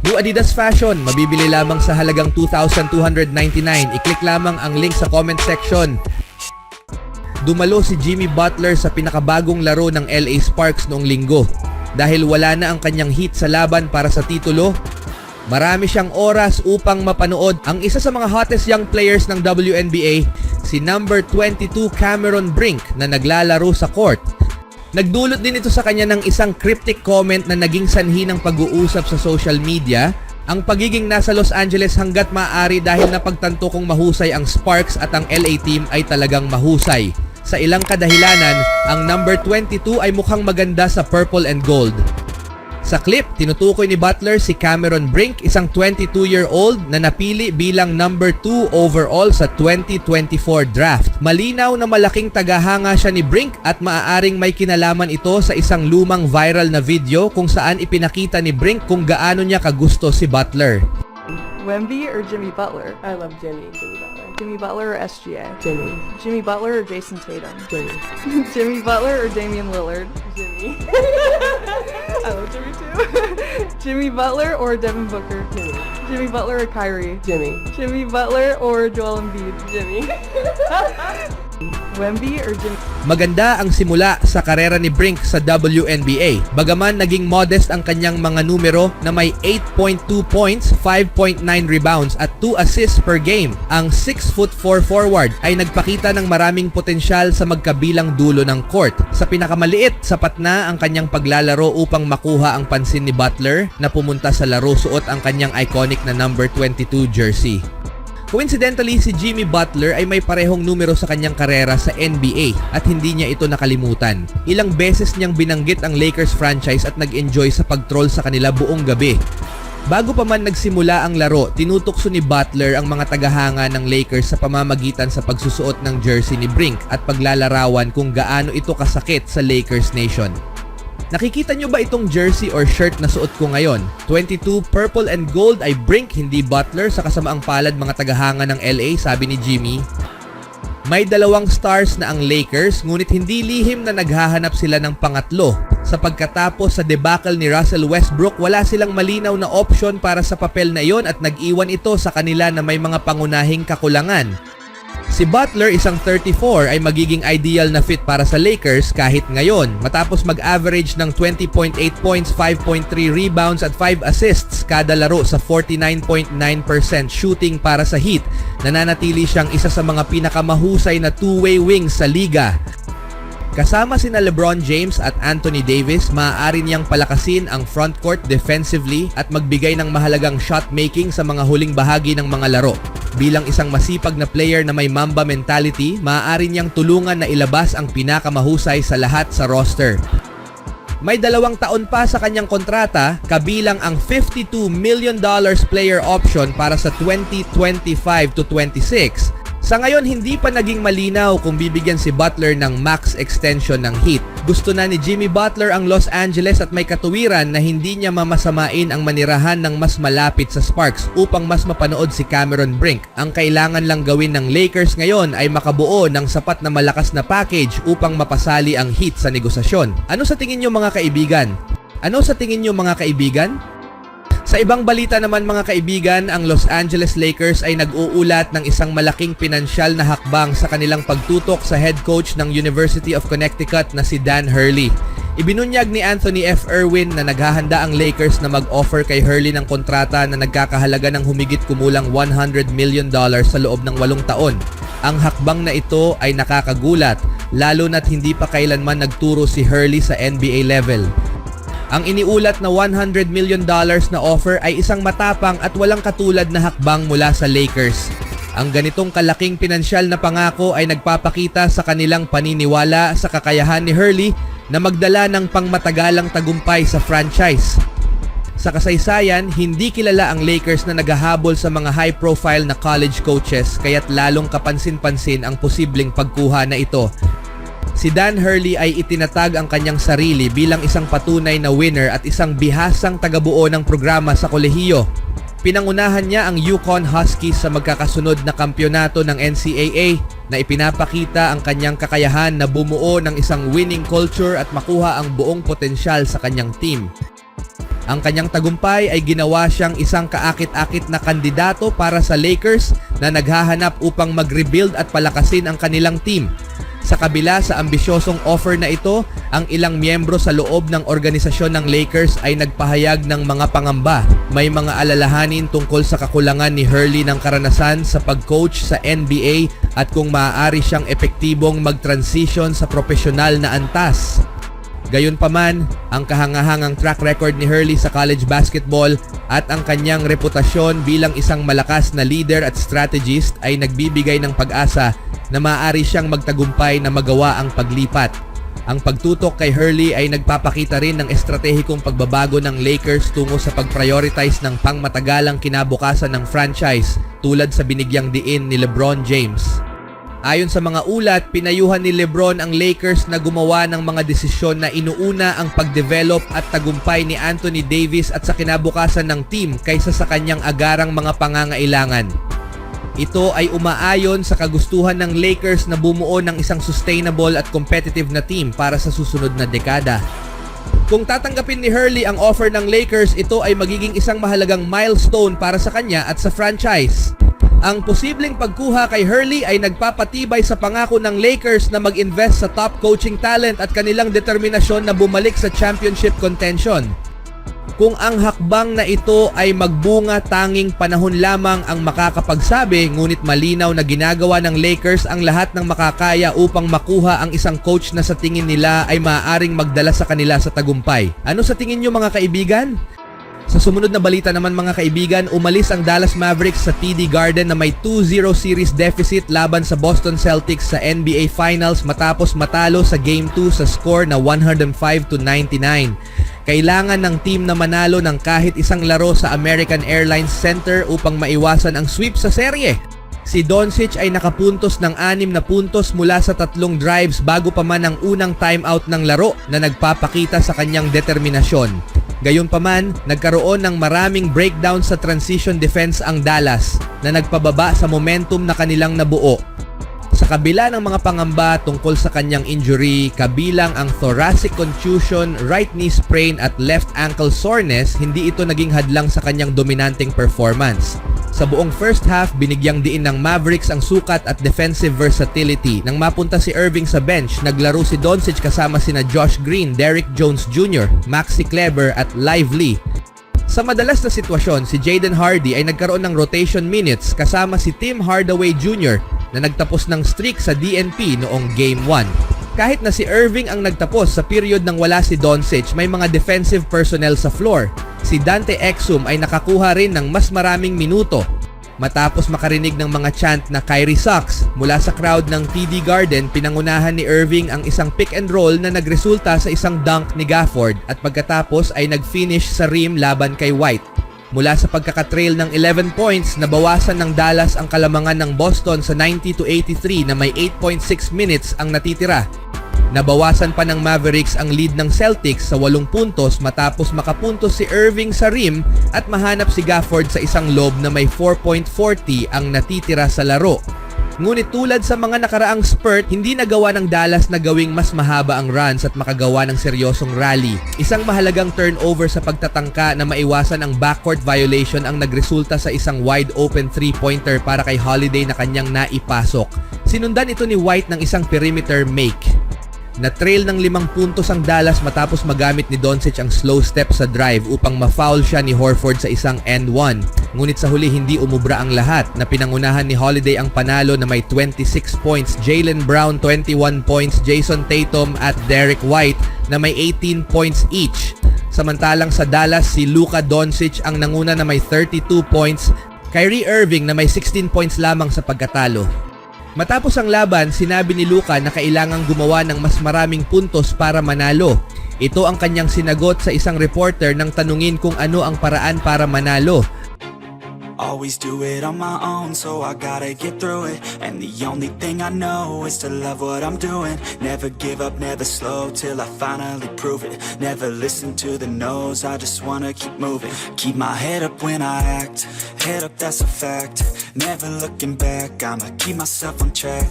New Adidas Fashion, mabibili lamang sa halagang $2,299. I-click lamang ang link sa comment section. Dumalo si Jimmy Butler sa pinakabagong laro ng LA Sparks noong linggo. Dahil wala na ang kanyang Heat sa laban para sa titulo, marami siyang oras upang mapanood ang isa sa mga hottest young players ng WNBA, si number 22 Cameron Brink na naglalaro sa court. Nagdulot din ito sa kanya ng isang cryptic comment na naging sanhi ng pag-uusap sa social media, ang pagiging nasa Los Angeles hanggat maaari dahil napagtanto kong mahusay ang Sparks at ang LA team ay talagang mahusay. Sa ilang kadahilanan, ang number 22 ay mukhang maganda sa purple and gold. Sa clip, tinutukoy ni Butler si Cameron Brink, isang 22-year-old na napili bilang number 2 overall sa 2024 draft. Malinaw na malaking tagahanga siya ni Brink at maaaring may kinalaman ito sa isang lumang viral na video kung saan ipinakita ni Brink kung gaano niya kagusto si Butler. Wemby or Jimmy Butler? I love Jimmy Butler. Jimmy Butler or SGA? Jimmy. Jimmy Butler or Jason Tatum? Jimmy. Jimmy Butler or Damian Lillard? Jimmy. I love Jimmy too. Jimmy Butler or Devin Booker? Jimmy. Jimmy Butler or Kyrie? Jimmy. Jimmy Butler or Joel Embiid? Jimmy. Wemby or Jimmy? Maganda ang simula sa karera ni Brink sa WNBA. Bagaman naging modest ang kanyang mga numero na may 8.2 points, 5.9 rebounds at 2 assists per game. Ang 6'4" forward ay nagpakita ng maraming potensyal sa magkabilang dulo ng court. Sa pinakamaliit, sapat na ang kanyang paglalaro upang makuha ang pansin ni Butler na pumunta sa laro suot ang kanyang iconic na number 22 jersey. Coincidentally, si Jimmy Butler ay may parehong numero sa kanyang karera sa NBA at hindi niya ito nakalimutan. Ilang beses niyang binanggit ang Lakers franchise at nag-enjoy sa pag-troll sa kanila buong gabi. Bago pa man nagsimula ang laro, tinutukso ni Butler ang mga tagahanga ng Lakers sa pamamagitan sa pagsusuot ng jersey ni Brink at paglalarawan kung gaano ito kasakit sa Lakers Nation. Nakikita nyo ba itong jersey or shirt na suot ko ngayon? 22 purple and gold ay Brink, hindi Butler, sa kasamaang palad mga tagahanga ng LA, sabi ni Jimmy. May 2 stars na ang Lakers, ngunit hindi lihim na naghahanap sila ng pangatlo. Sa pagkatapos sa debacle ni Russell Westbrook, wala silang malinaw na option para sa papel na iyon at nag-iwan ito sa kanila na may mga pangunahing kakulangan. Si Butler, isang 34, ay magiging ideal na fit para sa Lakers kahit ngayon. Matapos mag-average ng 20.8 points, 5.3 rebounds at 5 assists kada laro sa 49.9% shooting para sa Heat, nananatili siyang isa sa mga pinakamahusay na two-way wings sa liga. Kasama sina LeBron James at Anthony Davis, maaari niyang palakasin ang frontcourt defensively at magbigay ng mahalagang shot making sa mga huling bahagi ng mga laro. Bilang isang masipag na player na may Mamba mentality, maaari niyang tulungan na ilabas ang pinakamahusay sa lahat sa roster. May 2 taon pa sa kanyang kontrata, kabilang ang $52 million player option para sa 2025 to 26. Sa ngayon, hindi pa naging malinaw kung bibigyan si Butler ng max extension ng Heat. Gusto na ni Jimmy Butler ang Los Angeles at may katuwiran na hindi niya mamasamain ang manirahan ng mas malapit sa Sparks upang mas mapanood si Cameron Brink. Ang kailangan lang gawin ng Lakers ngayon ay makabuo ng sapat na malakas na package upang mapasali ang Heat sa negosasyon. Ano sa tingin niyo mga kaibigan? Ano sa tingin niyo mga kaibigan? Sa ibang balita naman mga kaibigan, ang Los Angeles Lakers ay nag-uulat ng isang malaking pinansyal na hakbang sa kanilang pagtutok sa head coach ng University of Connecticut na si Dan Hurley. Ibinunyag ni Anthony F. Irwin na naghahanda ang Lakers na mag-offer kay Hurley ng kontrata na nagkakahalaga ng humigit kumulang $100 million sa loob ng 8 taon. Ang hakbang na ito ay nakakagulat, lalo na't hindi pa kailanman nagturo si Hurley sa NBA level. Ang iniulat na $100 million na offer ay isang matapang at walang katulad na hakbang mula sa Lakers. Ang ganitong kalaking pinansyal na pangako ay nagpapakita sa kanilang paniniwala sa kakayahan ni Hurley na magdala ng pangmatagalang tagumpay sa franchise. Sa kasaysayan, hindi kilala ang Lakers na naghahabol sa mga high-profile na college coaches kaya't lalong kapansin-pansin ang posibleng pagkuha na ito. Si Dan Hurley ay itinatag ang kanyang sarili bilang isang patunay na winner at isang bihasang tagabuo ng programa sa kolehiyo. Pinangunahan niya ang UConn Huskies sa magkakasunod na kampyonato ng NCAA na ipinapakita ang kanyang kakayahan na bumuo ng isang winning culture at makuha ang buong potensyal sa kanyang team. Ang kanyang tagumpay ay ginawa siyang isang kaakit-akit na kandidato para sa Lakers na naghahanap upang mag-rebuild at palakasin ang kanilang team. Sa kabila sa ambisyosong offer na ito, ang ilang miyembro sa loob ng organisasyon ng Lakers ay nagpahayag ng mga pangamba. May mga alalahanin tungkol sa kakulangan ni Hurley ng karanasan sa pag-coach sa NBA at kung maaari siyang epektibong mag-transition sa profesional na antas. Gayunpaman, ang kahangahangang track record ni Hurley sa college basketball at ang kanyang reputasyon bilang isang malakas na leader at strategist ay nagbibigay ng pag-asa na maaari siyang magtagumpay na magawa ang paglipat. Ang pagtutok kay Hurley ay nagpapakita rin ng estratehikong pagbabago ng Lakers tungo sa pag-prioritize ng pangmatagalang kinabukasan ng franchise tulad sa binigyang diin ni LeBron James. Ayon sa mga ulat, pinayuhan ni LeBron ang Lakers na gumawa ng mga desisyon na inuuna ang pag-develop at tagumpay ni Anthony Davis at sa kinabukasan ng team kaysa sa kanyang agarang mga pangangailangan. Ito ay umaayon sa kagustuhan ng Lakers na bumuo ng isang sustainable at competitive na team para sa susunod na dekada. Kung tatanggapin ni Hurley ang offer ng Lakers, ito ay magiging isang mahalagang milestone para sa kanya at sa franchise. Ang posibleng pagkuha kay Hurley ay nagpapatibay sa pangako ng Lakers na mag-invest sa top coaching talent at kanilang determinasyon na bumalik sa championship contention. Kung ang hakbang na ito ay magbunga, tanging panahon lamang ang makakapagsabi, ngunit malinaw na ginagawa ng Lakers ang lahat ng makakaya upang makuha ang isang coach na sa tingin nila ay maaaring magdala sa kanila sa tagumpay. Ano sa tingin nyo mga kaibigan? Sa sumunod na balita naman mga kaibigan, umalis ang Dallas Mavericks sa TD Garden na may 2-0 series deficit laban sa Boston Celtics sa NBA Finals matapos matalo sa Game 2 sa score na 105-99. Kailangan ng team na manalo ng kahit isang laro sa American Airlines Center upang maiwasan ang sweep sa serye. Si Doncic ay nakapuntos ng 6 na puntos mula sa 3 drives bago pa man ang unang timeout ng laro na nagpapakita sa kanyang determinasyon. Gayunpaman, nagkaroon ng maraming breakdown sa transition defense ang Dallas na nagpababa sa momentum na kanilang nabuo. Sa kabila ng mga pangamba tungkol sa kanyang injury, kabilang ang thoracic contusion, right knee sprain at left ankle soreness, hindi ito naging hadlang sa kanyang dominanteng performance. Sa buong first half, binigyang diin ng Mavericks ang sukat at defensive versatility. Nang mapunta si Irving sa bench, naglaro si Doncic kasama sina Josh Green, Derrick Jones Jr., Maxi Kleber at Lively. Sa madalas na sitwasyon, si Jaden Hardy ay nagkaroon ng rotation minutes kasama si Tim Hardaway Jr. na nagtapos ng streak sa DNP noong Game 1. Kahit na si Irving ang nagtapos sa period nang wala si Doncic, may mga defensive personnel sa floor. Si Dante Exum ay nakakuha rin ng mas maraming minuto. Matapos makarinig ng mga chant na Kyrie sucks mula sa crowd ng TD Garden, pinangunahan ni Irving ang isang pick and roll na nagresulta sa isang dunk ni Gafford at pagkatapos ay nag-finish sa rim laban kay White. Mula sa pagkakatrail ng 11 points, nabawasan ng Dallas ang kalamangan ng Boston sa 90-83 na may 8.6 minutes ang natitira. Nabawasan pa ng Mavericks ang lead ng Celtics sa 8 puntos matapos makapuntos si Irving sa rim at mahanap si Gafford sa isang lob na may 4.40 ang natitira sa laro. Ngunit tulad sa mga nakaraang spurt, hindi nagawa ng Dallas na gawing mas mahaba ang runs at makagawa ng seryosong rally. Isang mahalagang turnover sa pagtatangka na maiwasan ang backcourt violation ang nagresulta sa isang wide open 3-pointer para kay Holiday na kanyang naipasok. Sinundan ito ni White ng isang perimeter make. Na-trail ng 5 puntos ang Dallas matapos magamit ni Doncic ang slow step sa drive upang ma-foul siya ni Horford sa isang and 1. Ngunit sa huli hindi umubra ang lahat na pinangunahan ni Holiday ang panalo na may 26 points, Jaylen Brown 21 points, Jason Tatum at Derrick White na may 18 points each. Samantalang sa Dallas, si Luka Doncic ang nanguna na may 32 points, Kyrie Irving na may 16 points lamang sa pagkatalo. Matapos ang laban, sinabi ni Luka na kailangang gumawa ng mas maraming puntos para manalo. Ito ang kanyang sinagot sa isang reporter nang tanungin kung ano ang paraan para manalo. Always do it on my own, so I gotta get through it. And the only thing I know is to love what I'm doing. Never give up, never slow, till I finally prove it. Never listen to the no's, I just wanna keep moving. Keep my head up when I act, head up that's a fact. Never looking back, I'ma keep myself on track.